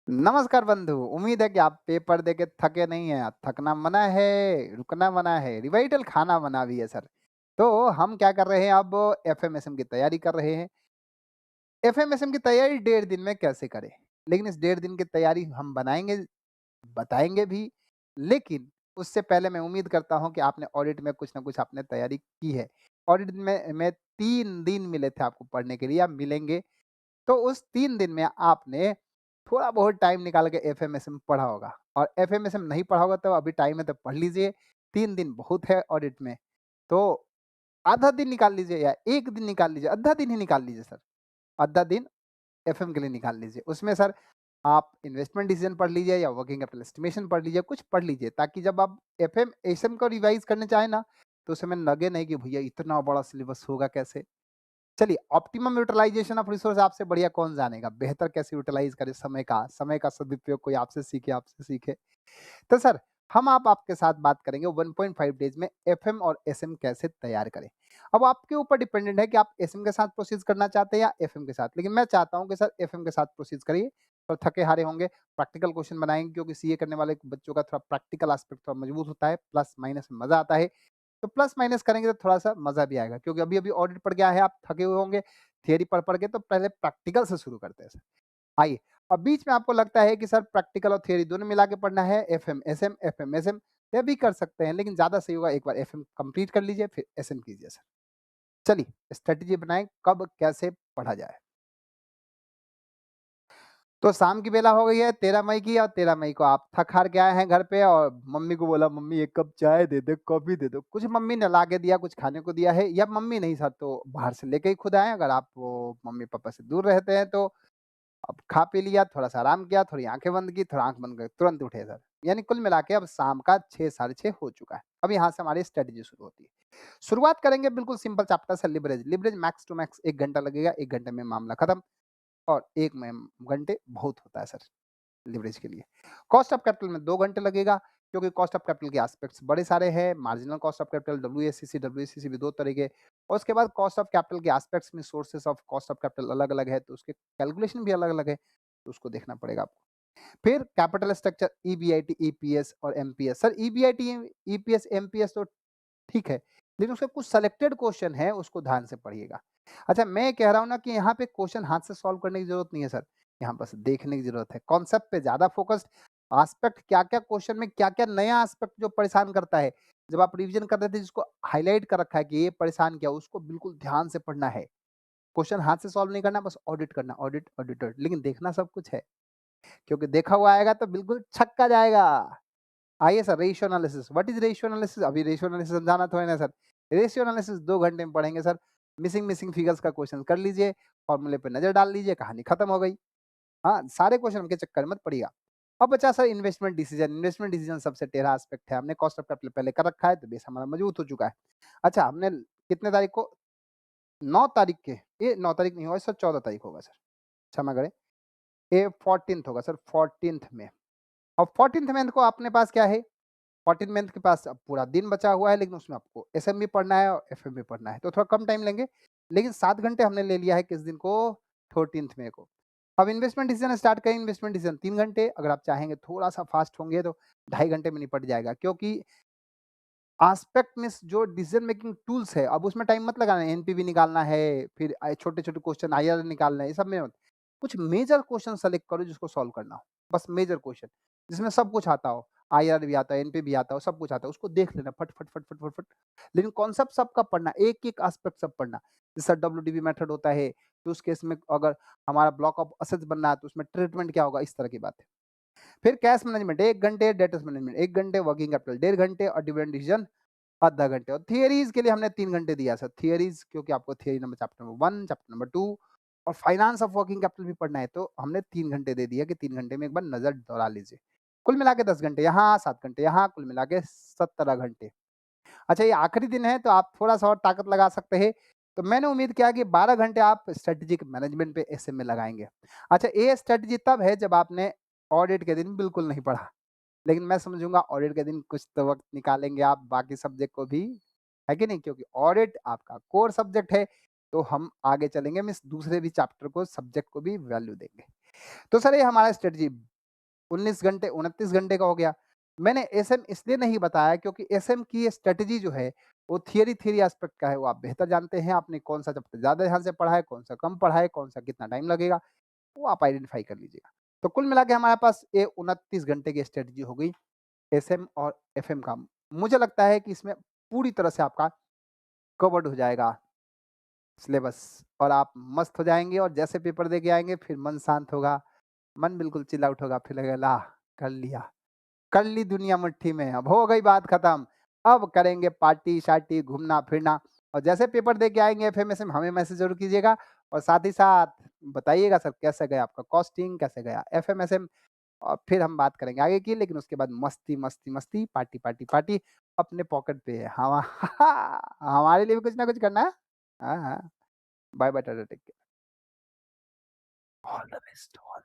नमस्कार बंधु, उम्मीद है कि आप पेपर देके थके नहीं हैं, थकना मना है, रुकना मना है, रिवाइटल खाना मना भी है सर। तो हम क्या कर रहे हैं अब एफएमएसएम की तैयारी कर रहे हैं। एफएमएसएम की तैयारी 1.5 दिन में कैसे करें? लेकिन इस 1.5 दिन की तैयारी हम बनाएँगे, बताएँगे भी, लेकिन उससे पहले मैं उम्मीद करता हूँ कि आपने ऑडिट में कुछ न कुछ आपने तैयारी की है। ऑडिट में 3 दिन मिले थे आपको पढ़ने के लिए या मिलेंगे, तो उस 3 दिन में आपने थोड़ा बहुत टाइम निकाल के एफएमएसएम पढ़ा होगा और एफएमएसएम नहीं पढ़ा होगा तो अभी टाइम है तो पढ़ लीजिए। 3 दिन बहुत है ऑडिट में, तो आधा दिन निकाल लीजिए या 1 दिन निकाल लीजिए, आधा दिन ही निकाल लीजिए सर। आधा दिन एफएम के लिए निकाल लीजिए। उसमें सर आप इन्वेस्टमेंट डिसीजन पढ़ लीजिए या वर्किंग कैपिटल एस्टिमेशन पढ़ लीजिए, कुछ पढ़ लीजिए ताकि जब आप एफएम एसएम को रिवाइज़ करने चाहें ना, तो उस समय लगे नहीं कि भैया इतना बड़ा सिलेबस होगा कैसे? चलिए, ऑप्टिमम यूटिलाइज़ेशन ऑफ रिसोर्स आपसे बढ़िया कौन जानेगा? बेहतर कैसे यूटिलाइज़ करें समय का सदुपयोग कोई आपसे सीखे। तो सर, हम आप आपके साथ बात करेंगे 1.5 डेज़ में एफएम और एसएम कैसे तैयार करें। अब आपके ऊपर डिपेंडेंट है कि आप एसएम के साथ प्रोसीड करना चाहते हैं या एफएम के साथ। लेकिन मैं चाहता हूँ कि सर एफएम के साथ प्रोसीड करिए और थके-हारे होंगे, प्रैक्टिकल क्वेश्चन बनाएँगे क्योंकि सीए करने वाले बच्चों का थोड़ा प्रैक्टिकल एस्पेक्ट थोड़ा मजबूत होता है, प्लस माइनस में मज़ा आता है। तो प्लस माइनस करेंगे तो थोड़ा-सा मज़ा भी आएगा क्योंकि अभी-अभी ऑडिट पढ़ के आए हैं, आप थके हुए होंगे, थियरी पढ़-पढ़ के, तो पहले प्रैक्टिकल से शुरू करते हैं सर। आइए, अब बीच में आपको लगता है कि सर प्रैक्टिकल और थियरी दोनों मिला के पढ़ना है, एफएम, एसएम, एफएम, एसएम, ये भी कर सकते हैं, लेकिन ज़्यादा सही होगा एक बार एफएम कंप्लीट कर लीजिए, फिर एसएम कीजिए सर। चलिए, स्ट्रैटेजी बनाएँ कब कैसे पढ़ा जाए। तो शाम की बेला हो गई है 13 मई की और 13 मई को आप थक-हार के आए हैं घर पे और मम्मी को बोला, "मम्मी 1 कप चाय दे दे, कॉफ़ी दे दो।" कुछ मम्मी ने ला के दिया, कुछ खाने को दिया है या मम्मी नहीं सर तो बाहर से लेके ही खुद आए हैं। अगर आप वो मम्मी-पापा से दूर रहते हैं तो अब खा पी लिया, थोड़ा-सा आराम किया, थोड़ी आँखें बंद की, थोड़ा आँख बंद करके तुरंत उठे सर। यानी कुल मिला के अब शाम का 6 साढ़े 6 हो चुका है। अब यहाँ से हमारी स्ट्रैटेजी शुरू होती है। शुरुआत करेंगे बिल्कुल सिंपल चैप्टर से leverage. Leverage max to max 1 घंटा लगेगा, 1 घंटे में मामला खत्म और 1 में घंटे बहुत होता है सर लिवरेज के लिए। कॉस्ट ऑफ कैपिटल में 2 घंटे लगेगा क्योंकि कॉस्ट ऑफ कैपिटल के एस्पेक्ट्स बड़े सारे हैं। मार्जिनल कॉस्ट ऑफ कैपिटल, डब्ल्यूएसीसी भी 2 तरह के और उसके बाद कॉस्ट ऑफ कैपिटल के एस्पेक्ट्स में sources of cost of capital अलग-अलग है, तो उसके कैलकुलेशन भी अलग-अलग है, तो उसको देखना पड़ेगा आपको। फिर कैपिटल स्ट्रक्चर ईबीआईटी, ईपीएस और MPS. Sir EBIT, EPS, MPS तो ठीक है, लेकिन उसके कुछ सेलेक्टेड क्वेश्चन है, उसको ध्यान से पढ़िएगा। अच्छा, मैं कह रहा हूँ ना कि यहाँ पे क्वेश्चन हाथ से सॉल्व करने की ज़रूरत नहीं है सर, यहाँ बस देखने की ज़रूरत है। कॉन्सेप्ट पे ज़्यादा फ़ोकस्ड, एस्पेक्ट क्या-क्या क्वेश्चन में क्या-क्या नया एस्पेक्ट जो परेशान करता है, जब आप रिवीजन कर रहे थे जिसको हाइलाइट कर रखा है कि ये परेशान किया, उसको बिल्कुल ध्यान से पढ़ना है। क्वेश्चन हाथ से सॉल्व नहीं करना, बस ऑडिट करना, ऑडिट, ऑडिटर, लेकिन देखना सब कुछ है, क्योंकि देखा हुआ आएगा तो बिल्कुल छक्का जाएगा। आइए sir, ratio analysis. What is ratio analysis? अभी रेशियो एनालिसिस समझाना थोड़ी ना सर। रेशियो एनालिसिस 2 घंटे में पढ़ेंगे सर। मिसिंग मिसिंग फिगर्स का क्वेश्चन कर लीजिए, फॉर्मूले पे नज़र डाल लीजिए, कहानी खत्म हो गई। हाँ, सारे क्वेश्चन के चक्कर में मत पड़िएगा। अब बचा sir investment decision. Investment decision सबसे टेढ़ा एस्पेक्ट है। हमने कॉस्ट ऑफ कैपिटल पहले कर रखा है, तो बेस हमारा मजबूत हो चुका है। अच्छा, हमने कितने तारीख को 9 तारीख के, ये 9 तारीख नहीं होगा सर, 14 तारीख होगा सर, क्षमा करें। ये 14th होगा सर, 14th में। और 14th में को अपने पास क्या है, 14 मंथ के पास अब पूरा दिन बचा हुआ है, लेकिन उसमें आपको एसएम भी पढ़ना है और एफएम भी पढ़ना है, तो थोड़ा कम टाइम लेंगे। लेकिन 7 घंटे हमने ले लिया है किस दिन को, 14th मई को। अब इन्वेस्टमेंट डिसीजन स्टार्ट करें, इन्वेस्टमेंट डिसीजन 3 घंटे, अगर आप चाहेंगे थोड़ा-सा फास्ट होंगे तो 2.5 घंटे में निपट जाएगा, क्योंकि एस्पेक्ट मीन्स जो डिसीजन मेकिंग टूल्स है, अब उसमें टाइम मत लगाना है, एनपीवी निकालना है, फिर छोटे-छोटे क्वेश्चन आईआर निकालना है, ये सब में मत। कुछ मेजर क्वेश्चन सेलेक्ट करो जिसको सॉल्व करना हो, बस मेजर क्वेश्चन, जिसमें सब कुछ आता हो, आईआर भी आता है, एनपी भी आता हो, सब कुछ आता है, उसको देख लेना फट, फट, फट, फट, फट, फट। लेकिन कॉन्सेप्ट सबका पढ़ना, एक-एक एस्पेक्ट सब पढ़ना। जैसे डब्ल्यूडीबी मेथड होता है, तो उस केस में अगर हमारा ब्लॉक ऑफ एसेट्स बनना है, तो उसमें ट्रीटमेंट क्या होगा, इस तरह की बात है। फिर कैश मैनेजमेंट 1 घंटे, डेब्ट्स मैनेजमेंट 1 घंटे, वर्किंग कैपिटल 1.5 घंटे और डिविडेंड डिसीजन आधा घंटे, और थियरीज़ के लिए हमने 3 घंटे दिया सर। थियरीज़ क्योंकि आपको theory number chapter number 1, chapter number 2 और फाइनेंस ऑफ वर्किंग कैपिटल भी पढ़ना है, तो हमने 3 घंटे दे दिया कि 3 घंटे में एक बार नज़र दौड़ा लीजिए। कुल मिला के 10 घंटे यहाँ, 7 घंटे यहाँ, कुल मिला के 17 घंटे। अच्छा, ये आखिरी दिन है तो आप थोड़ा-सा और ताकत लगा सकते हैं। तो मैंने उम्मीद किया कि 12 घंटे आप स्ट्रैटेजिक मैनेजमेंट पे ऐसे में लगाएँगे। अच्छा, ये स्ट्रैटेजी तब है जब आपने ऑडिट के दिन बिल्कुल नहीं पढ़ा। लेकिन मैं समझूँगा ऑडिट के दिन कुछ तो वक़्त निकालेंगे आप बाकी सब्जेक्ट को भी, है कि नहीं? क्योंकि ऑडिट आपका कोर सब्जेक्ट है, तो हम आगे चलेंगे मीन्स दूसरे भी चैप्टर को, सब्जेक्ट को भी वैल्यू देंगे। तो सर ये हमारा स्ट्रैटेजी 19 घंटे 29 घंटे का हो गया। मैंने एसएम इसलिए नहीं बताया क्योंकि एसएम की ये स्ट्रैटेजी जो है, वो थियरी एस्पेक्ट का है, वो आप बेहतर जानते हैं, आपने कौन-सा चैप्टर ज़्यादा ध्यान से पढ़ा है, कौन-सा कम पढ़ा है, कौन-सा कितना टाइम लगेगा, वो आप आइडेंटिफ़ाई कर लीजिएगा। तो कुल मिला के हमारे पास ये 29 घंटे की स्ट्रैटेजी हो गई, एसएम और एफएम का। मुझे लगता है कि इसमें पूरी तरह से आपका कवर्ड हो जाएगा सिलेबस और आप मस्त हो जाएँगे और जैसे पेपर दे के आएँगे फिर मन शांत होगा, मन बिल्कुल चिल आउट होगा, फिर लगेगा लाह! कर लिया। कर ली दुनिया मुट्ठी में, अब हो गई बात खत्म। अब करेंगे पार्टी-शार्टी, घूमना-फिरना और जैसे पेपर दे के आएँगे एफएमएसएम हमें मैसेज ज़रूर कीजिएगा और साथ ही साथ बताइएगा सर कैसा गया आपका कॉस्टिंग, कैसे गया एफएमएसएम और फिर हम बात करेंगे आगे की लेकिन उसके बाद मस्ती, मस्ती, मस्ती, पार्टी, पार्टी, पार्टी अपने पॉकेट पे हवा हमारे लिए भी कुछ ना कुछ करना है। हाँ, हाँ। Bye bye tata take care. All the best all